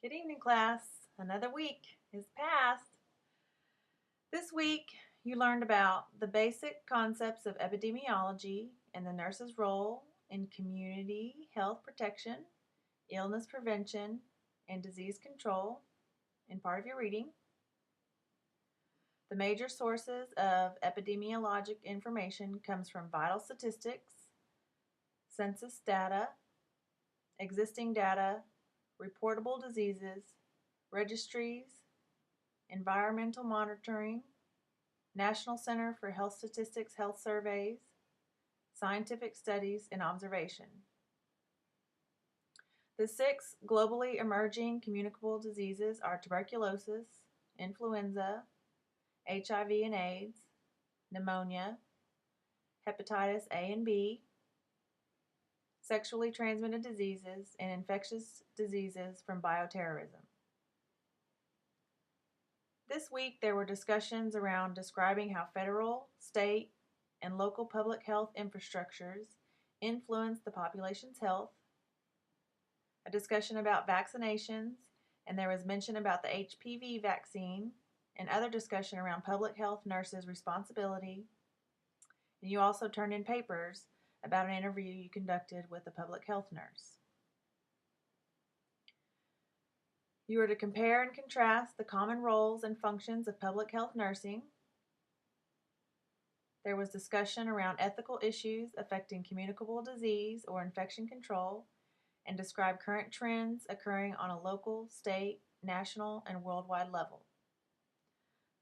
Good evening, class. Another week is past. This week, you learned about the basic concepts of epidemiology and the nurse's role in community health protection, illness prevention, and disease control in part of your reading. The major sources of epidemiologic information comes from vital statistics, census data, existing data, reportable diseases, registries, environmental monitoring, National Center for Health Statistics health surveys, scientific studies, and observation. The 6 globally emerging communicable diseases are tuberculosis, influenza, HIV and AIDS, pneumonia, hepatitis A and B, sexually transmitted diseases, and infectious diseases from bioterrorism. This week, there were discussions around describing how federal, state, and local public health infrastructures influence the population's health, a discussion about vaccinations, and there was mention about the HPV vaccine, and other discussion around public health nurses' responsibility. And you also turned in papers about an interview you conducted with a public health nurse. You were to compare and contrast the common roles and functions of public health nursing. There was discussion around ethical issues affecting communicable disease or infection control, and describe current trends occurring on a local, state, national, and worldwide level.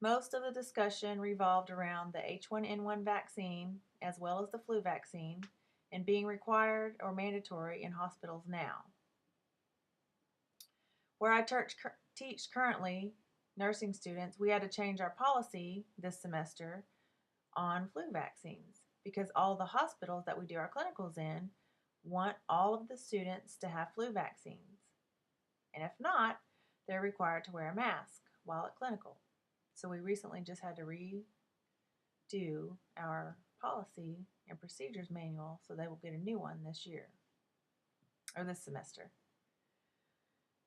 Most of the discussion revolved around the H1N1 vaccine as well as the flu vaccine and being required or mandatory in hospitals now. Where I teach currently nursing students, we had to change our policy this semester on flu vaccines because all the hospitals that we do our clinicals in want all of the students to have flu vaccines. And if not, they're required to wear a mask while at clinical. So we recently just had to redo our policy and procedures manual so they will get a new one this year, or this semester.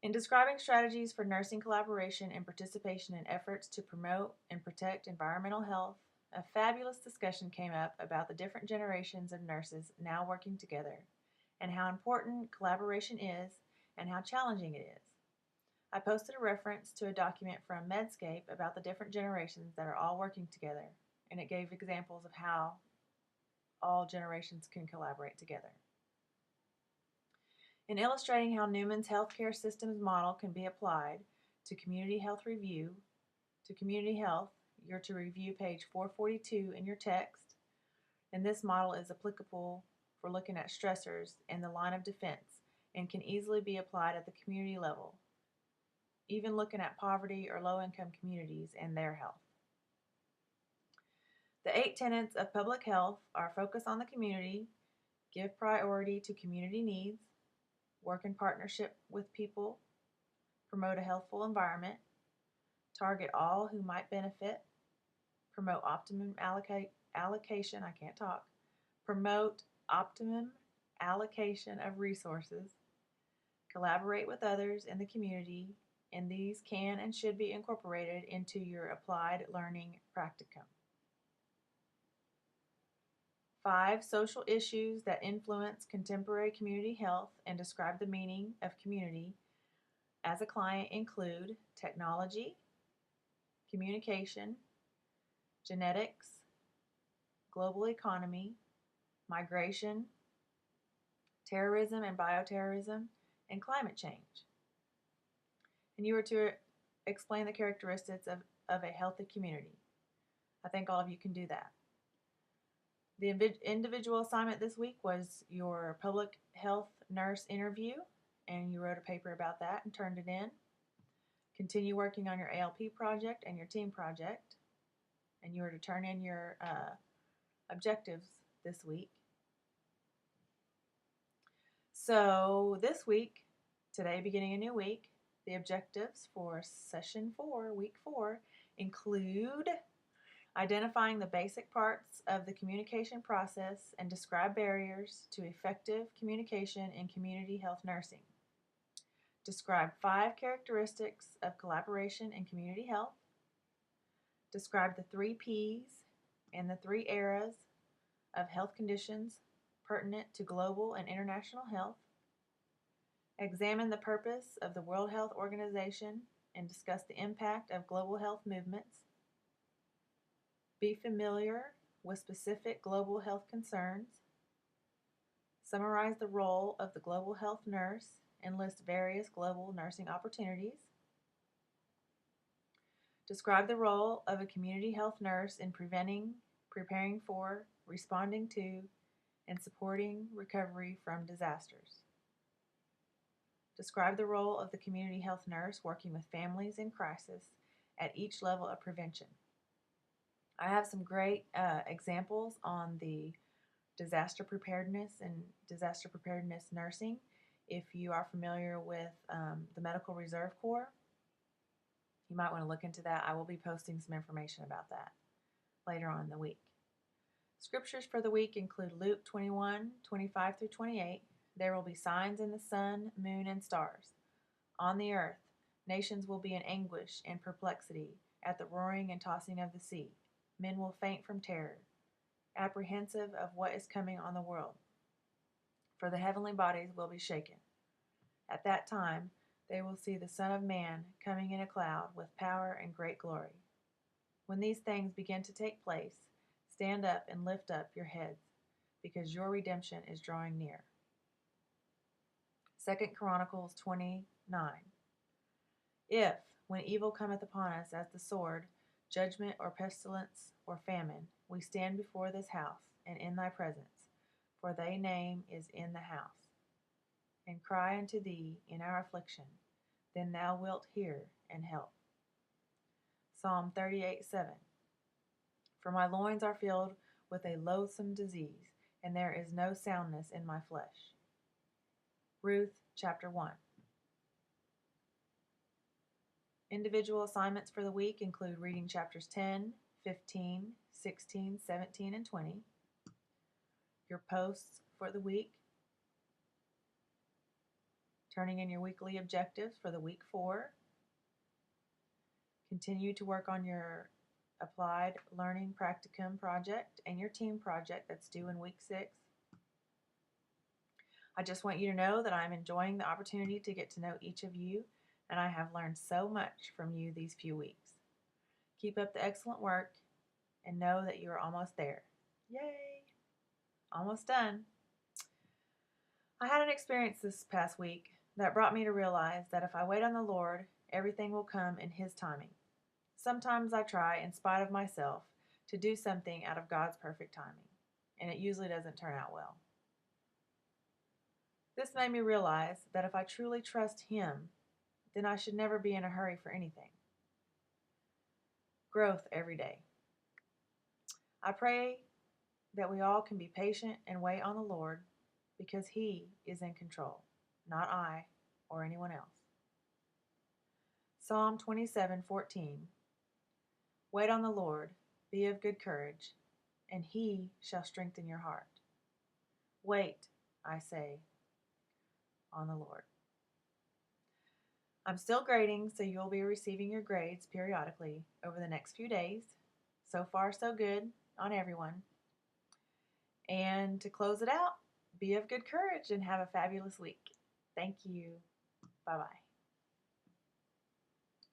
In describing strategies for nursing collaboration and participation in efforts to promote and protect environmental health, a fabulous discussion came up about the different generations of nurses now working together and how important collaboration is and how challenging it is. I posted a reference to a document from Medscape about the different generations that are all working together, and it gave examples of how all generations can collaborate together. In illustrating how Newman's healthcare systems model can be applied to community health, you're to review page 442 in your text, and this model is applicable for looking at stressors in the line of defense and can easily be applied at the community level, even looking at poverty or low-income communities and their health. The 8 tenets of public health are focus on the community, give priority to community needs, work in partnership with people, promote a healthful environment, target all who might benefit, promote optimum allocation of resources, collaborate with others in the community, and these can and should be incorporated into your applied learning practicum. 5 social issues that influence contemporary community health and describe the meaning of community as a client include technology, communication, genetics, global economy, migration, terrorism and bioterrorism, and climate change. And you were to explain the characteristics of a healthy community. I think all of you can do that. The individual assignment this week was your public health nurse interview, and you wrote a paper about that and turned it in. Continue working on your ALP project and your team project, and you were to turn in your objectives this week. So this week, today beginning a new week, the objectives for session 4, week 4, include identifying the basic parts of the communication process and describe barriers to effective communication in community health nursing. Describe 5 characteristics of collaboration in community health. Describe the 3 P's and the 3 eras of health conditions pertinent to global and international health. Examine the purpose of the World Health Organization and discuss the impact of global health movements. Be familiar with specific global health concerns. Summarize the role of the global health nurse and list various global nursing opportunities. Describe the role of a community health nurse in preventing, preparing for, responding to, and supporting recovery from disasters. Describe the role of the community health nurse working with families in crisis at each level of prevention. I have some great examples on the disaster preparedness and disaster preparedness nursing. If you are familiar with the Medical Reserve Corps, you might want to look into that. I will be posting some information about that later on in the week. Scriptures for the week include Luke 21:25 through 28. There will be signs in the sun, moon, and stars. On the earth, nations will be in anguish and perplexity at the roaring and tossing of the sea. Men will faint from terror, apprehensive of what is coming on the world. For the heavenly bodies will be shaken. At that time, they will see the Son of Man coming in a cloud with power and great glory. When these things begin to take place, stand up and lift up your heads, because your redemption is drawing near. 2 Chronicles 29. If, when evil cometh upon us as the sword, judgment or pestilence or famine, we stand before this house and in thy presence, for thy name is in the house, and cry unto thee in our affliction, then thou wilt hear and help. Psalm 38:7. For my loins are filled with a loathsome disease, and there is no soundness in my flesh. Ruth chapter 1. Individual assignments for the week include reading chapters 10, 15, 16, 17, and 20. Your posts for the week. Turning in your weekly objectives for the week 4. Continue to work on your applied learning practicum project and your team project that's due in week 6. I just want you to know that I'm enjoying the opportunity to get to know each of you, and I have learned so much from you these few weeks. Keep up the excellent work and know that you are almost there. Yay! Almost done. I had an experience this past week that brought me to realize that if I wait on the Lord, everything will come in His timing. Sometimes I try, in spite of myself, to do something out of God's perfect timing, and it usually doesn't turn out well. This made me realize that if I truly trust Him, then I should never be in a hurry for anything. Growth every day. I pray that we all can be patient and wait on the Lord, because He is in control, not I or anyone else. Psalm 27:14. Wait on the Lord, be of good courage, and He shall strengthen your heart. Wait, I say, on the Lord. I'm still grading, so you'll be receiving your grades periodically over the next few days. So far, so good on everyone. And to close it out, be of good courage and have a fabulous week. Thank you. Bye-bye.